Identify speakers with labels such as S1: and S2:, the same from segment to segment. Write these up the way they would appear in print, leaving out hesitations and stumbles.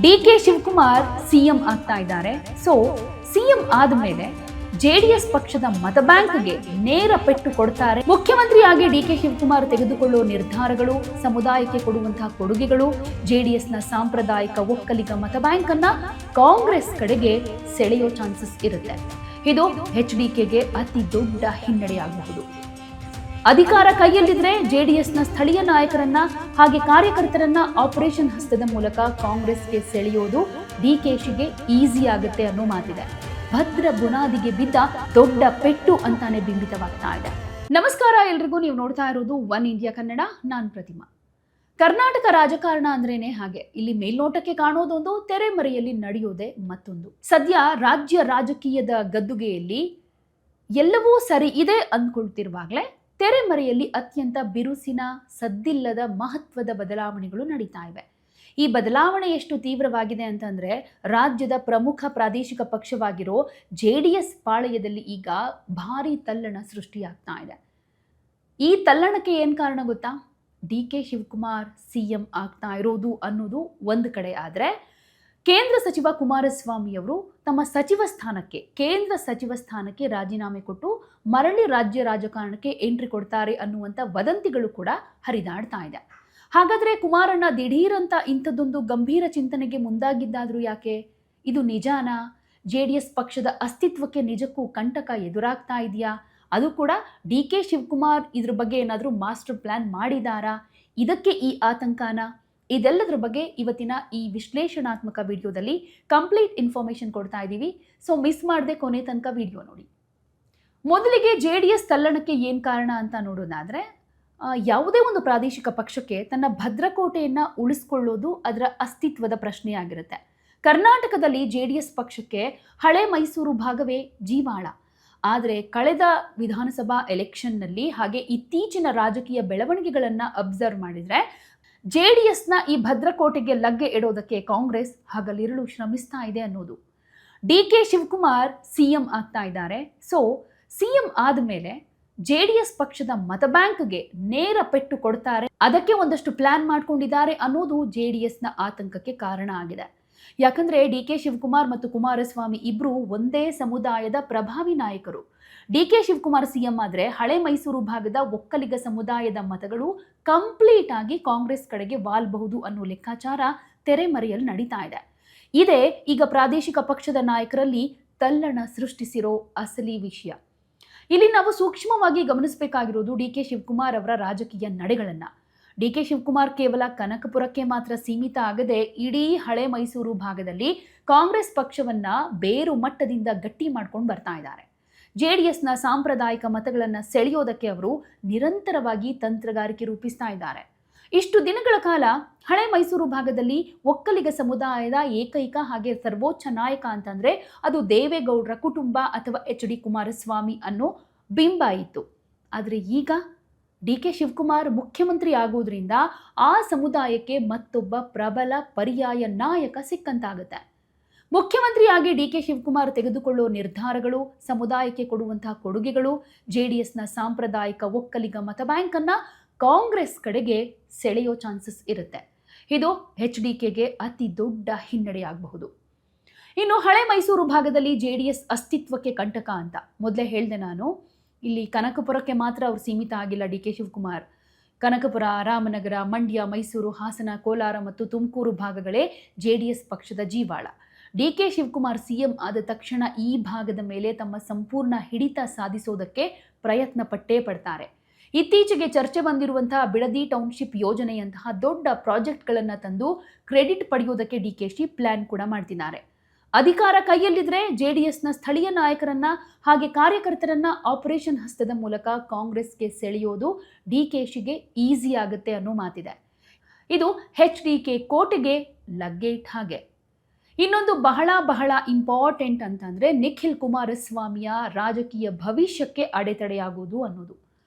S1: DK Shivakumar CM ಆಗ್ತಾ ಇದ್ದಾರೆ. So CM ಆದ್ಮೇಲೆ ಜೆಡಿಎಸ್ ಪಕ್ಷದ ಮತ ಬ್ಯಾಂಕ್ಗೆ ನೇರ ಪೆಟ್ಟು ಕೊಡ್ತಾರೆ. ಮುಖ್ಯಮಂತ್ರಿಯಾಗಿ ಡಿಕೆ ಶಿವಕುಮಾರ್ ತೆಗೆದುಕೊಳ್ಳುವ ನಿರ್ಧಾರಗಳು, ಸಮುದಾಯಕ್ಕೆ ಕೊಡುವಂತಹ ಕೊಡುಗೆಗಳು ಜೆಡಿಎಸ್ನ ಸಾಂಪ್ರದಾಯಿಕ ಒಕ್ಕಲಿಗ ಮತ ಬ್ಯಾಂಕ್ ಅನ್ನ ಕಾಂಗ್ರೆಸ್ ಕಡೆಗೆ ಸೆಳೆಯೋ ಚಾನ್ಸಸ್ ಇರುತ್ತೆ. ಇದು HDKಗೆ ಅತಿ ದೊಡ್ಡ ಹಿನ್ನಡೆಯಾಗಬಹುದು. ಅಧಿಕಾರ ಕೈಯಲ್ಲಿದ್ರೆ ಜೆಡಿಎಸ್ನ ಸ್ಥಳೀಯ ನಾಯಕರನ್ನ ಹಾಗೆ ಕಾರ್ಯಕರ್ತರನ್ನ ಆಪರೇಷನ್ ಹಸ್ತದ ಮೂಲಕ ಕಾಂಗ್ರೆಸ್ಗೆ ಸೆಳೆಯೋದು ಡಿಕೆಶಿಗೆ ಈಸಿ ಆಗುತ್ತೆ ಅನ್ನೋ ಮಾತಿದೆ. ಭದ್ರ ಬುನಾದಿಗೆ ಬಿದ್ದ ದೊಡ್ಡ ಪೆಟ್ಟು ಅಂತಾನೆ ಬಿಂಬಿತವಾಗ್ತಾ ಇದೆ. ನಮಸ್ಕಾರ ಎಲ್ರಿಗೂ, ನೀವು ನೋಡ್ತಾ ಇರೋದು ಒನ್ ಇಂಡಿಯಾ ಕನ್ನಡ. ನಾನು ಪ್ರತಿಮಾ. ಕರ್ನಾಟಕ ರಾಜಕಾರಣ ಅಂದ್ರೇನೆ ಹಾಗೆ. ಇಲ್ಲಿ ಮೇಲ್ನೋಟಕ್ಕೆ ಕಾಣೋದೊಂದು, ತೆರೆಮರೆಯಲ್ಲಿ ನಡೆಯೋದೇ ಮತ್ತೊಂದು. ಸದ್ಯ ರಾಜ್ಯ ರಾಜಕೀಯದ ಗದ್ದುಗೆಯಲ್ಲಿ ಎಲ್ಲವೂ ಸರಿ ಇದೆ ಅಂದ್ಕೊಳ್ತಿರುವಾಗಲೇ ತೆರೆಮರೆಯಲ್ಲಿ ಅತ್ಯಂತ ಬಿರುಸಿನ, ಸದ್ದಿಲ್ಲದ ಮಹತ್ವದ ಬದಲಾವಣೆಗಳು ನಡೀತಾ ಇವೆ. ಈ ಬದಲಾವಣೆ ಎಷ್ಟು ತೀವ್ರವಾಗಿದೆ ಅಂತಂದ್ರೆ, ರಾಜ್ಯದ ಪ್ರಮುಖ ಪ್ರಾದೇಶಿಕ ಪಕ್ಷವಾಗಿರೋ JDS ಪಾಳೆಯದಲ್ಲಿ ಈಗ ಭಾರಿ ತಲ್ಲಣ ಸೃಷ್ಟಿಯಾಗ್ತಾ ಇದೆ. ಈ ತಲ್ಲಣಕ್ಕೆ ಏನು ಕಾರಣ ಗೊತ್ತಾ? ಡಿಕೆ ಶಿವಕುಮಾರ್ ಸಿಎಂ ಆಗ್ತಾ ಇರೋದು ಅನ್ನೋದು ಒಂದು ಕಡೆ ಆದರೆ, ಕೇಂದ್ರ ಸಚಿವ ಕುಮಾರಸ್ವಾಮಿ ಅವರು ತಮ್ಮ ಕೇಂದ್ರ ಸಚಿವ ಸ್ಥಾನಕ್ಕೆ ರಾಜೀನಾಮೆ ಕೊಟ್ಟು ಮರಳಿ ರಾಜ್ಯ ರಾಜಕಾರಣಕ್ಕೆ ಎಂಟ್ರಿ ಕೊಡ್ತಾರೆ ಅನ್ನುವಂಥ ವದಂತಿಗಳು ಕೂಡ ಹರಿದಾಡ್ತಾ ಇದೆ. ಹಾಗಾದ್ರೆ ಕುಮಾರಣ್ಣ ದಿಢೀರಂತ ಇಂಥದ್ದೊಂದು ಗಂಭೀರ ಚಿಂತನೆಗೆ ಮುಂದಾಗಿದ್ದಾದ್ರೂ ಯಾಕೆ? ಇದು ನಿಜಾನಾ? JDS ಪಕ್ಷದ ಅಸ್ತಿತ್ವಕ್ಕೆ ನಿಜಕ್ಕೂ ಕಂಟಕ ಎದುರಾಗ್ತಾ ಇದೆಯಾ? ಅದು ಕೂಡ ಡಿಕೆ ಶಿವಕುಮಾರ್ ಇದ್ರ ಬಗ್ಗೆ ಏನಾದರೂ ಮಾಸ್ಟರ್ ಪ್ಲಾನ್ ಮಾಡಿದಾರಾ? ಇದಕ್ಕೆ ಈ ಆತಂಕನ? ಇದೆಲ್ಲದರ ಬಗ್ಗೆ ಇವತ್ತಿನ ಈ ವಿಶ್ಲೇಷಣಾತ್ಮಕ ವಿಡಿಯೋದಲ್ಲಿ ಕಂಪ್ಲೀಟ್ ಇನ್ಫಾರ್ಮೇಶನ್ ಕೊಡ್ತಾ ಇದ್ದೀವಿ. ಸೊ ಮಿಸ್ ಮಾಡದೆ ಕೊನೆ ತನಕ ವಿಡಿಯೋ ನೋಡಿ. ಮೊದಲಿಗೆ JDS ತಲ್ಲಣಕ್ಕೆ ಏನು ಕಾರಣ ಅಂತ ನೋಡೋದಾದ್ರೆ, ಯಾವುದೇ ಒಂದು ಪ್ರಾದೇಶಿಕ ಪಕ್ಷಕ್ಕೆ ತನ್ನ ಭದ್ರಕೋಟೆಯನ್ನು ಉಳಿಸ್ಕೊಳ್ಳೋದು ಅದರ ಅಸ್ತಿತ್ವದ ಪ್ರಶ್ನೆಯಾಗಿರುತ್ತೆ. ಕರ್ನಾಟಕದಲ್ಲಿ JDS ಪಕ್ಷಕ್ಕೆ ಹಳೆ ಮೈಸೂರು ಭಾಗವೇ ಜೀವಾಳ. ಆದರೆ ಕಳೆದ ವಿಧಾನಸಭಾ ಎಲೆಕ್ಷನ್ನಲ್ಲಿ ಹಾಗೆ ಇತ್ತೀಚಿನ ರಾಜಕೀಯ ಬೆಳವಣಿಗೆಗಳನ್ನು ಅಬ್ಸರ್ವ್ ಮಾಡಿದರೆ, JDSನ ಈ ಭದ್ರಕೋಟೆಗೆ ಲಗ್ಗೆ ಇಡೋದಕ್ಕೆ ಕಾಂಗ್ರೆಸ್ ಹಗಲಿರುಳು ಶ್ರಮಿಸ್ತಾ ಇದೆ ಅನ್ನೋದು. ಡಿಕೆ ಶಿವಕುಮಾರ್ ಸಿಎಂ ಆಗ್ತಾ ಇದ್ದಾರೆ. ಸೊ ಸಿಎಂ ಆದಮೇಲೆ JDS ಪಕ್ಷದ ಮತ ಬ್ಯಾಂಕ್ಗೆ ನೇರ ಪೆಟ್ಟು ಕೊಡ್ತಾರೆ, ಅದಕ್ಕೆ ಒಂದಷ್ಟು ಪ್ಲಾನ್ ಮಾಡ್ಕೊಂಡಿದ್ದಾರೆ ಅನ್ನೋದು JDSನ ಆತಂಕಕ್ಕೆ ಕಾರಣ ಆಗಿದೆ. ಯಾಕಂದ್ರೆ ಡಿಕೆ ಶಿವಕುಮಾರ್ ಮತ್ತು ಕುಮಾರಸ್ವಾಮಿ ಇಬ್ರು ಒಂದೇ ಸಮುದಾಯದ ಪ್ರಭಾವಿ ನಾಯಕರು. ಡಿಕೆ ಶಿವಕುಮಾರ್ ಸಿಎಂ ಆದ್ರೆ ಹಳೆ ಮೈಸೂರು ಭಾಗದ ಒಕ್ಕಲಿಗ ಸಮುದಾಯದ ಮತಗಳು ಕಂಪ್ಲೀಟ್ ಆಗಿ ಕಾಂಗ್ರೆಸ್ ಕಡೆಗೆ ವಾಲ್ಬಹುದು ಅನ್ನೋ ಲೆಕ್ಕಾಚಾರ ತೆರೆಮರೆಯಲ್ಲಿ ನಡೀತಾ ಇದೆ. ಇದೇ ಈಗ ಪ್ರಾದೇಶಿಕ ಪಕ್ಷದ ನಾಯಕರಲ್ಲಿ ತಲ್ಲಣ ಸೃಷ್ಟಿಸಿರೋ ಅಸಲಿ ವಿಷಯ. ಇಲ್ಲಿ ನಾವು ಸೂಕ್ಷ್ಮವಾಗಿ ಗಮನಿಸಬೇಕಾಗಿರೋದು ಡಿಕೆ ಶಿವಕುಮಾರ್ ಅವರ ರಾಜಕೀಯ ನಡೆಗಳನ್ನ. ಡಿಕೆ ಶಿವಕುಮಾರ್ ಕೇವಲ ಕನಕಪುರಕ್ಕೆ ಮಾತ್ರ ಸೀಮಿತ ಆಗದೆ ಇಡೀ ಹಳೆ ಮೈಸೂರು ಭಾಗದಲ್ಲಿ ಕಾಂಗ್ರೆಸ್ ಪಕ್ಷವನ್ನ ಬೇರು ಮಟ್ಟದಿಂದ ಗಟ್ಟಿ ಮಾಡ್ಕೊಂಡು ಬರ್ತಾ ಇದ್ದಾರೆ. JDSನ ಸಾಂಪ್ರದಾಯಿಕ ಮತಗಳನ್ನು ಸೆಳೆಯೋದಕ್ಕೆ ಅವರು ನಿರಂತರವಾಗಿ ತಂತ್ರಗಾರಿಕೆ ರೂಪಿಸ್ತಾ ಇದ್ದಾರೆ. ಇಷ್ಟು ದಿನಗಳ ಕಾಲ ಹಳೆ ಮೈಸೂರು ಭಾಗದಲ್ಲಿ ಒಕ್ಕಲಿಗ ಸಮುದಾಯದ ಏಕೈಕ ಹಾಗೆ ಸರ್ವೋಚ್ಚ ನಾಯಕ ಅಂತಂದ್ರೆ ಅದು ದೇವೇಗೌಡರ ಕುಟುಂಬ ಅಥವಾ HD ಕುಮಾರಸ್ವಾಮಿ ಅನ್ನೋ ಬಿಂಬ ಇತ್ತು. ಆದರೆ ಈಗ ಡಿಕೆ ಶಿವಕುಮಾರ್ ಮುಖ್ಯಮಂತ್ರಿ ಆಗೋದ್ರಿಂದ ಆ ಸಮುದಾಯಕ್ಕೆ ಮತ್ತೊಬ್ಬ ಪ್ರಬಲ ಪರ್ಯಾಯ ನಾಯಕ ಸಿಕ್ಕಂತಾಗುತ್ತೆ. ಮುಖ್ಯಮಂತ್ರಿಯಾಗಿ ಡಿಕೆ ಶಿವಕುಮಾರ್ ತೆಗೆದುಕೊಳ್ಳುವ ನಿರ್ಧಾರಗಳು, ಸಮುದಾಯಕ್ಕೆ ಕೊಡುವಂತಹ ಕೊಡುಗೆಗಳು JDSನ ಸಾಂಪ್ರದಾಯಿಕ ಒಕ್ಕಲಿಗ ಮತ ಬ್ಯಾಂಕ್ ಅನ್ನ ಕಾಂಗ್ರೆಸ್ ಕಡೆಗೆ ಸೆಳೆಯೋ ಚಾನ್ಸಸ್ ಇರುತ್ತೆ. ಇದು HDKಗೆ ಅತಿ ದೊಡ್ಡ ಹಿನ್ನಡೆಯಾಗಬಹುದು. ಇನ್ನು ಹಳೆ ಮೈಸೂರು ಭಾಗದಲ್ಲಿ JDS ಅಸ್ತಿತ್ವಕ್ಕೆ ಕಂಟಕ ಅಂತ ಮೊದಲೇ ಹೇಳಿದೆ ನಾನು. ಇಲ್ಲಿ ಕನಕಪುರಕ್ಕೆ ಮಾತ್ರ ಅವ್ರು ಸೀಮಿತ ಆಗಿಲ್ಲ ಡಿಕೆ ಶಿವಕುಮಾರ್. ಕನಕಪುರ, ರಾಮನಗರ, ಮಂಡ್ಯ, ಮೈಸೂರು, ಹಾಸನ, ಕೋಲಾರ ಮತ್ತು ತುಮಕೂರು ಭಾಗಗಳೇ JDS ಪಕ್ಷದ ಜೀವಾಳ. ಡಿಕೆ ಶಿವಕುಮಾರ್ ಸಿಎಂ ಆದ ತಕ್ಷಣ ಈ ಭಾಗದ ಮೇಲೆ ತಮ್ಮ ಸಂಪೂರ್ಣ ಹಿಡಿತ ಸಾಧಿಸೋದಕ್ಕೆ ಪ್ರಯತ್ನ ಪಟ್ಟೇ ಪಡ್ತಾರೆ. ಇತ್ತೀಚೆಗೆ ಚರ್ಚೆ ಬಂದಿರುವಂತಹ ಬಿಡದಿ ಟೌನ್ಶಿಪ್ ಯೋಜನೆಯಂತಹ ದೊಡ್ಡ ಪ್ರಾಜೆಕ್ಟ್ಗಳನ್ನು ತಂದು ಕ್ರೆಡಿಟ್ ಪಡೆಯೋದಕ್ಕೆ ಡಿಕೆಶಿ ಪ್ಲಾನ್ ಕೂಡ ಮಾಡ್ತಿದ್ದಾರೆ. ಅಧಿಕಾರ ಕೈಯಲ್ಲಿದ್ರೆ JDSನ ಸ್ಥಳೀಯ ನಾಯಕರನ್ನ ಹಾಗೆ ಕಾರ್ಯಕರ್ತರನ್ನ ಆಪರೇಷನ್ ಹಸ್ತದ ಮೂಲಕ ಕಾಂಗ್ರೆಸ್ಗೆ ಸೆಳೆಯೋದು ಡಿಕೆಶಿಗೆ ಈಸಿ ಆಗುತ್ತೆ ಅನ್ನೋ ಮಾತಿದೆ. ಇದು HDK ಕೋಟೆಗೆ ಲಗ್ಗೆ ಇಟ್ಟ ಹಾಗೆ. ಇನ್ನೊಂದು ಬಹಳ ಇಂಪಾರ್ಟೆಂಟ್ ಅಂತಂದ್ರೆ, ನಿಖಿಲ್ ಕುಮಾರಸ್ವಾಮಿಯ ರಾಜಕೀಯ ಭವಿಷ್ಯಕ್ಕೆ ಅಡೆತಡೆಯಾಗುವುದು ಅನ್ನೋದು.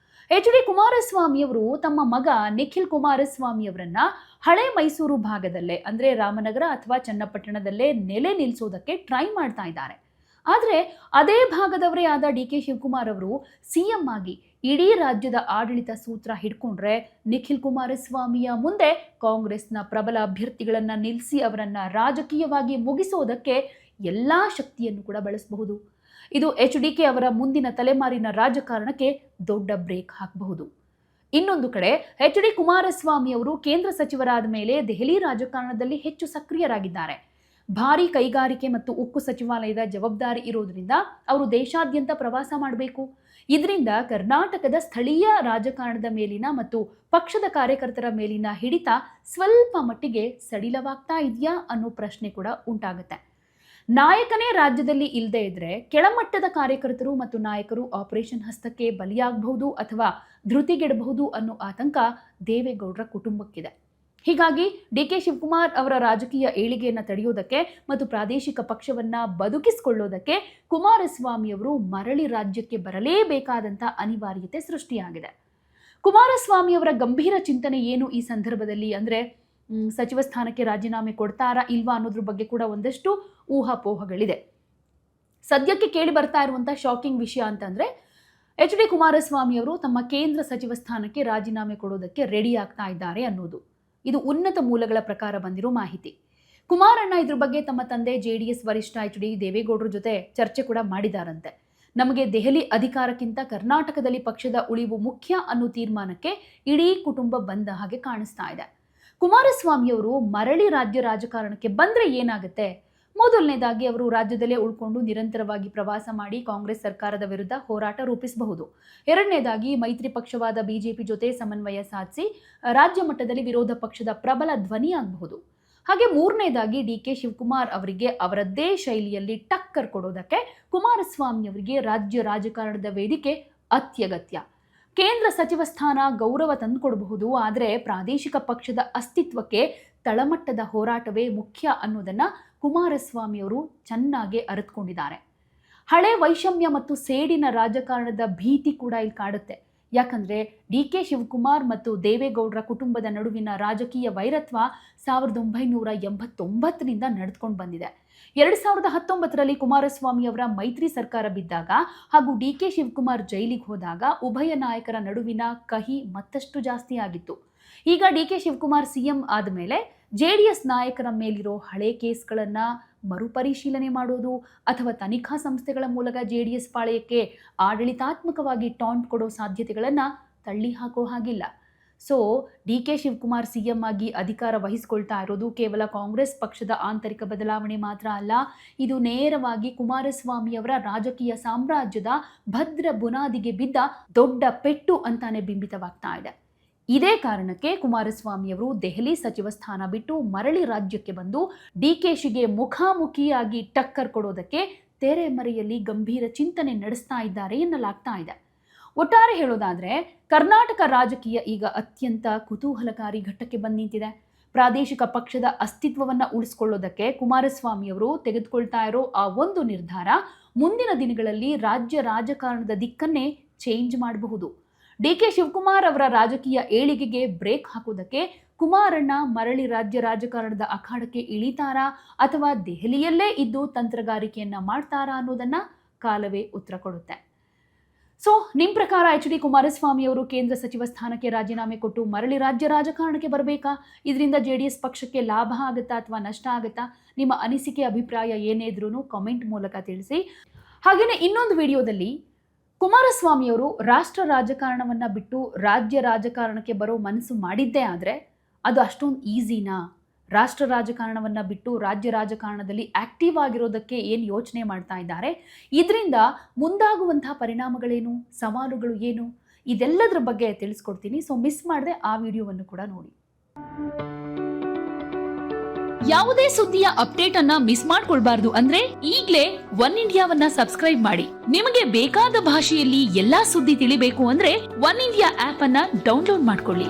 S1: HD ಕುಮಾರಸ್ವಾಮಿ ಅವರು ತಮ್ಮ ಮಗ ನಿಖಿಲ್ ಕುಮಾರಸ್ವಾಮಿ ಅವರನ್ನ ಹಳೆ ಮೈಸೂರು ಭಾಗದಲ್ಲೇ ಅಂದ್ರೆ ರಾಮನಗರ ಅಥವಾ ಚನ್ನಪಟ್ಟಣದಲ್ಲೇ ನೆಲೆ ನಿಲ್ಲಿಸೋದಕ್ಕೆ ಟ್ರೈ ಮಾಡ್ತಾ ಇದ್ದಾರೆ. ಆದರೆ ಅದೇ ಭಾಗದವರೇ ಆದ ಡಿಕೆ ಶಿವಕುಮಾರ್ ಅವರು ಸಿಎಂ ಆಗಿ ಇಡೀ ರಾಜ್ಯದ ಆಡಳಿತ ಸೂತ್ರ ಹಿಡ್ಕೊಂಡ್ರೆ ನಿಖಿಲ್ ಕುಮಾರಸ್ವಾಮಿಯ ಮುಂದೆ ಕಾಂಗ್ರೆಸ್ನ ಪ್ರಬಲ ಅಭ್ಯರ್ಥಿಗಳನ್ನ ನಿಲ್ಲಿಸಿ ಅವರನ್ನ ರಾಜಕೀಯವಾಗಿ ಮುಗಿಸೋದಕ್ಕೆ ಎಲ್ಲಾ ಶಕ್ತಿಯನ್ನು ಕೂಡ ಬಳಸಬಹುದು. ಇದು HDK ಅವರ ಮುಂದಿನ ತಲೆಮಾರಿನ ರಾಜಕಾರಣಕ್ಕೆ ದೊಡ್ಡ ಬ್ರೇಕ್ ಹಾಕಬಹುದು. ಇನ್ನೊಂದು ಕಡೆ HD ಕುಮಾರಸ್ವಾಮಿ ಅವರು ಕೇಂದ್ರ ಸಚಿವರಾದ ಮೇಲೆ ದೆಹಲಿ ರಾಜಕಾರಣದಲ್ಲಿ ಹೆಚ್ಚು ಸಕ್ರಿಯರಾಗಿದ್ದಾರೆ. ಭಾರಿ ಕೈಗಾರಿಕೆ ಮತ್ತು ಉಕ್ಕು ಸಚಿವಾಲಯದ ಜವಾಬ್ದಾರಿ ಇರೋದ್ರಿಂದ ಅವರು ದೇಶಾದ್ಯಂತ ಪ್ರವಾಸ ಮಾಡಬೇಕು. ಇದರಿಂದ ಕರ್ನಾಟಕದ ಸ್ಥಳೀಯ ರಾಜಕಾರಣದ ಮೇಲಿನ ಮತ್ತು ಪಕ್ಷದ ಕಾರ್ಯಕರ್ತರ ಮೇಲಿನ ಹಿಡಿತ ಸ್ವಲ್ಪ ಮಟ್ಟಿಗೆ ಸಡಿಲವಾಗ್ತಾ ಇದೆಯಾ ಅನ್ನೋ ಪ್ರಶ್ನೆ ಕೂಡ ಉಂಟಾಗುತ್ತೆ. ನಾಯಕನೇ ರಾಜ್ಯದಲ್ಲಿ ಇಲ್ಲದೆ ಇದ್ರೆ ಕೆಳಮಟ್ಟದ ಕಾರ್ಯಕರ್ತರು ಮತ್ತು ನಾಯಕರು ಆಪರೇಷನ್ ಹಸ್ತಕ್ಕೆ ಬಲಿಯಾಗಬಹುದು ಅಥವಾ ಧೃತಿಗೆಡಬಹುದು ಅನ್ನೋ ಆತಂಕ ದೇವೇಗೌಡರ ಕುಟುಂಬಕ್ಕಿದೆ. ಹೀಗಾಗಿ DK ಶಿವಕುಮಾರ್ ಅವರ ರಾಜಕೀಯ ಏಳಿಗೆಯನ್ನು ತಡೆಯೋದಕ್ಕೆ ಮತ್ತು ಪ್ರಾದೇಶಿಕ ಪಕ್ಷವನ್ನ ಬದುಕಿಸಿಕೊಳ್ಳೋದಕ್ಕೆ ಕುಮಾರಸ್ವಾಮಿ ಅವರು ಮರಳಿ ರಾಜ್ಯಕ್ಕೆ ಬರಲೇಬೇಕಾದಂಥ ಅನಿವಾರ್ಯತೆ ಸೃಷ್ಟಿಯಾಗಿದೆ. ಕುಮಾರಸ್ವಾಮಿ ಅವರ ಗಂಭೀರ ಚಿಂತನೆ ಏನು ಈ ಸಂದರ್ಭದಲ್ಲಿ ಅಂದ್ರೆ ಸಚಿವ ಸ್ಥಾನಕ್ಕೆ ರಾಜೀನಾಮೆ ಕೊಡ್ತಾರಾ ಇಲ್ವಾ ಅನ್ನೋದ್ರ ಬಗ್ಗೆ ಕೂಡ ಒಂದಷ್ಟು ಊಹಾಪೋಹಗಳಿದೆ. ಸದ್ಯಕ್ಕೆ ಕೇಳಿ ಬರ್ತಾ ಇರುವಂತಹ ಶಾಕಿಂಗ್ ವಿಷಯ ಅಂತಂದ್ರೆ HD ಕುಮಾರಸ್ವಾಮಿ ಅವರು ತಮ್ಮ ಕೇಂದ್ರ ಸಚಿವ ಸ್ಥಾನಕ್ಕೆ ರಾಜೀನಾಮೆ ಕೊಡೋದಕ್ಕೆ ರೆಡಿ ಆಗ್ತಾ ಇದ್ದಾರೆ ಅನ್ನೋದು. ಇದು ಉನ್ನತ ಮೂಲಗಳ ಪ್ರಕಾರ ಬಂದಿರೋ ಮಾಹಿತಿ. ಕುಮಾರಣ್ಣ ಇದ್ರ ಬಗ್ಗೆ ತಮ್ಮ ತಂದೆ JDS ವರಿಷ್ಠ HD ದೇವೇಗೌಡರ ಜೊತೆ ಚರ್ಚೆ ಕೂಡ ಮಾಡಿದಾರಂತೆ. ನಮಗೆ ದೆಹಲಿ ಅಧಿಕಾರಕ್ಕಿಂತ ಕರ್ನಾಟಕದಲ್ಲಿ ಪಕ್ಷದ ಉಳಿವು ಮುಖ್ಯ ಅನ್ನೋ ತೀರ್ಮಾನಕ್ಕೆ ಇಡೀ ಕುಟುಂಬ ಬಂದ ಹಾಗೆ ಕಾಣಿಸ್ತಾ ಇದೆ. ಕುಮಾರಸ್ವಾಮಿ ಅವರು ಮರಳಿ ರಾಜ್ಯ ರಾಜಕಾರಣಕ್ಕೆ ಬಂದ್ರೆ ಏನಾಗುತ್ತೆ? ಮೊದಲನೇದಾಗಿ ಅವರು ರಾಜ್ಯದಲ್ಲೇ ಉಳ್ಕೊಂಡು ನಿರಂತರವಾಗಿ ಪ್ರವಾಸ ಮಾಡಿ ಕಾಂಗ್ರೆಸ್ ಸರ್ಕಾರದ ವಿರುದ್ಧ ಹೋರಾಟ ರೂಪಿಸಬಹುದು. ಎರಡನೇದಾಗಿ ಮೈತ್ರಿ ಪಕ್ಷವಾದ BJP ಜೊತೆ ಸಮನ್ವಯ ಸಾಧಿಸಿ ರಾಜ್ಯ ಮಟ್ಟದಲ್ಲಿ ವಿರೋಧ ಪಕ್ಷದ ಪ್ರಬಲ ಧ್ವನಿಯಾಗಬಹುದು. ಹಾಗೆ ಮೂರನೇದಾಗಿ DK ಶಿವಕುಮಾರ್ ಅವರಿಗೆ ಅವರದ್ದೇ ಶೈಲಿಯಲ್ಲಿ ಟಕ್ಕರ್ ಕೊಡೋದಕ್ಕೆ ಕುಮಾರಸ್ವಾಮಿ ಅವರಿಗೆ ರಾಜ್ಯ ರಾಜಕಾರಣದ ವೇದಿಕೆ ಅತ್ಯಗತ್ಯ. ಕೇಂದ್ರ ಸಚಿವ ಸ್ಥಾನ ಗೌರವ ತಂದುಕೊಡಬಹುದು, ಆದರೆ ಪ್ರಾದೇಶಿಕ ಪಕ್ಷದ ಅಸ್ತಿತ್ವಕ್ಕೆ ತಳಮಟ್ಟದ ಹೋರಾಟವೇ ಮುಖ್ಯ ಅನ್ನೋದನ್ನ ಕುಮಾರಸ್ವಾಮಿ ಅವರು ಚೆನ್ನಾಗಿ ಅರಿತುಕೊಂಡಿದ್ದಾರೆ. ಹಳೆ ವೈಷಮ್ಯ ಮತ್ತು ಸೇಡಿನ ರಾಜಕಾರಣದ ಭೀತಿ ಕೂಡ ಇಲ್ಲಿ ಕಾಡುತ್ತೆ. ಯಾಕಂದ್ರೆ DK ಶಿವಕುಮಾರ್ ಮತ್ತು ದೇವೇಗೌಡರ ಕುಟುಂಬದ ನಡುವಿನ ರಾಜಕೀಯ ವೈರತ್ವ 1989ರಿಂದ ನಡೆದುಕೊಂಡು ಬಂದಿದೆ. 2019ರಲ್ಲಿ ಕುಮಾರಸ್ವಾಮಿ ಅವರ ಮೈತ್ರಿ ಸರ್ಕಾರ ಬಿದ್ದಾಗ ಹಾಗೂ DK ಶಿವಕುಮಾರ್ ಜೈಲಿಗೆ ಹೋದಾಗ ಉಭಯ ನಾಯಕರ ನಡುವಿನ ಕಹಿ ಮತ್ತಷ್ಟು ಜಾಸ್ತಿ ಆಗಿತ್ತು. ಈಗ DK ಶಿವಕುಮಾರ್ CM ಆದಮೇಲೆ JDS ನಾಯಕರ ಮೇಲಿರೋ ಹಳೆ ಕೇಸ್ಗಳನ್ನ ಮರುಪರಿಶೀಲನೆ ಮಾಡೋದು ಅಥವಾ ತನಿಖಾ ಸಂಸ್ಥೆಗಳ ಮೂಲಕ JDS ಪಾಳೆಯಕ್ಕೆ ಆಡಳಿತಾತ್ಮಕವಾಗಿ ಟಾಂಟ್ ಕೊಡೋ ಸಾಧ್ಯತೆಗಳನ್ನ ತಳ್ಳಿ ಹಾಕೋ ಹಾಗಿಲ್ಲ. ಸೊ DK ಶಿವಕುಮಾರ್ CM ಆಗಿ ಅಧಿಕಾರ ವಹಿಸಿಕೊಳ್ತಾ ಇರೋದು ಕೇವಲ ಕಾಂಗ್ರೆಸ್ ಪಕ್ಷದ ಆಂತರಿಕ ಬದಲಾವಣೆ ಮಾತ್ರ ಅಲ್ಲ, ಇದು ನೇರವಾಗಿ ಕುಮಾರಸ್ವಾಮಿ ಅವರ ರಾಜಕೀಯ ಸಾಮ್ರಾಜ್ಯದ ಭದ್ರ ಬುನಾದಿಗೆ ಬಿದ್ದ ದೊಡ್ಡ ಪೆಟ್ಟು ಅಂತಾನೆ ಬಿಂಬಿತವಾಗ್ತಾ ಇದೆ. ಇದೇ ಕಾರಣಕ್ಕೆ ಕುಮಾರಸ್ವಾಮಿ ಅವರು ದೆಹಲಿ ಸಚಿವ ಸ್ಥಾನ ಬಿಟ್ಟು ಮರಳಿ ರಾಜ್ಯಕ್ಕೆ ಬಂದು DKಶಿಗೆ ಮುಖಾಮುಖಿಯಾಗಿ ಟಕ್ಕರ್ ಕೊಡೋದಕ್ಕೆ ತೆರೆಮರೆಯಲ್ಲಿ ಗಂಭೀರ ಚಿಂತನೆ ನಡೆಸ್ತಾ ಇದ್ದಾರೆ ಎನ್ನಲಾಗ್ತಾ ಇದೆ. ಒಟ್ಟಾರೆ ಹೇಳೋದಾದ್ರೆ ಕರ್ನಾಟಕ ರಾಜಕೀಯ ಈಗ ಅತ್ಯಂತ ಕುತೂಹಲಕಾರಿ ಘಟ್ಟಕ್ಕೆ ಬಂದು ನಿಂತಿದೆ. ಪ್ರಾದೇಶಿಕ ಪಕ್ಷದ ಅಸ್ತಿತ್ವವನ್ನು ಉಳಿಸಿಕೊಳ್ಳೋದಕ್ಕೆ ಕುಮಾರಸ್ವಾಮಿ ಅವರು ತೆಗೆದುಕೊಳ್ತಾ ಇರೋ ಆ ಒಂದು ನಿರ್ಧಾರ ಮುಂದಿನ ದಿನಗಳಲ್ಲಿ ರಾಜ್ಯ ರಾಜಕಾರಣದ ದಿಕ್ಕನ್ನೇ ಚೇಂಜ್ ಮಾಡಬಹುದು. DK ಶಿವಕುಮಾರ್ ಅವರ ರಾಜಕೀಯ ಏಳಿಗೆಗೆ ಬ್ರೇಕ್ ಹಾಕೋದಕ್ಕೆ ಕುಮಾರಣ್ಣ ಮರಳಿ ರಾಜ್ಯ ರಾಜಕಾರಣದ ಅಖಾಡಕ್ಕೆ ಇಳಿತಾರಾ ಅಥವಾ ದೆಹಲಿಯಲ್ಲೇ ಇದ್ದು ತಂತ್ರಗಾರಿಕೆಯನ್ನ ಮಾಡ್ತಾರಾ ಅನ್ನೋದನ್ನ ಕಾಲವೇ ಉತ್ತರ ಕೊಡುತ್ತೆ. ಸೊ ನಿಮ್ಮ ಪ್ರಕಾರ HD ಕುಮಾರಸ್ವಾಮಿ ಅವರು ಕೇಂದ್ರ ಸಚಿವ ಸ್ಥಾನಕ್ಕೆ ರಾಜೀನಾಮೆ ಕೊಟ್ಟು ಮರಳಿ ರಾಜ್ಯ ರಾಜಕಾರಣಕ್ಕೆ ಬರಬೇಕಾ? ಇದರಿಂದ JDS ಪಕ್ಷಕ್ಕೆ ಲಾಭ ಆಗುತ್ತಾ ಅಥವಾ ನಷ್ಟ ಆಗುತ್ತಾ? ನಿಮ್ಮ ಅನಿಸಿಕೆ ಅಭಿಪ್ರಾಯ ಏನೇ ಇದ್ರೂ ಕಾಮೆಂಟ್ ಮೂಲಕ ತಿಳಿಸಿ. ಹಾಗೆಯೇ ಇನ್ನೊಂದು ವಿಡಿಯೋದಲ್ಲಿ ಕುಮಾರಸ್ವಾಮಿ ಅವರು ರಾಷ್ಟ್ರ ರಾಜಕಾರಣವನ್ನ ಬಿಟ್ಟು ರಾಜ್ಯ ರಾಜಕಾರಣಕ್ಕೆ ಬರೋ ಮನಸ್ಸು ಮಾಡಿದ್ದೇ ಆದರೆ ಅದು ಅಷ್ಟೊಂದು ಈಸಿನಾ? ರಾಷ್ಟ್ರ ರಾಜಕಾರಣವನ್ನ ಬಿಟ್ಟು ರಾಜ್ಯ ರಾಜಕಾರಣದಲ್ಲಿ ಆಕ್ಟಿವ್ ಆಗಿರೋದಕ್ಕೆ ಏನು ಯೋಚನೆ ಮಾಡ್ತಾ ಇದ್ದಾರೆ? ಇದರಿಂದ ಮುಂದಾಗುವಂತಹ ಪರಿಣಾಮಗಳೇನು, ಸವಾಲುಗಳು ಏನು, ಇದೆಲ್ಲದರ ಬಗ್ಗೆ ತಿಳಿಸ್ಕೊಡ್ತೀನಿ. ಸೊ ಮಿಸ್ ಮಾಡದೆ ಆ ವಿಡಿಯೋವನ್ನು ಕೂಡ ನೋಡಿ. ಯಾವುದೇ ಸುದ್ದಿಯ ಅಪ್ಡೇಟ್ ಅನ್ನ ಮಿಸ್ ಮಾಡ್ಕೊಳ್ಬಾರ್ದು ಅಂದ್ರೆ ಈಗ್ಲೇ ಒನ್ ಇಂಡಿಯಾವನ್ನ ಸಬ್ಸ್ಕ್ರೈಬ್ ಮಾಡಿ. ನಿಮಗೆ ಬೇಕಾದ ಭಾಷೆಯಲ್ಲಿ ಎಲ್ಲಾ ಸುದ್ದಿ ತಿಳಿಬೇಕು ಅಂದ್ರೆ ಒನ್ ಇಂಡಿಯಾ ಆಪ್ ಅನ್ನ ಡೌನ್ಲೋಡ್ ಮಾಡ್ಕೊಳ್ಳಿ.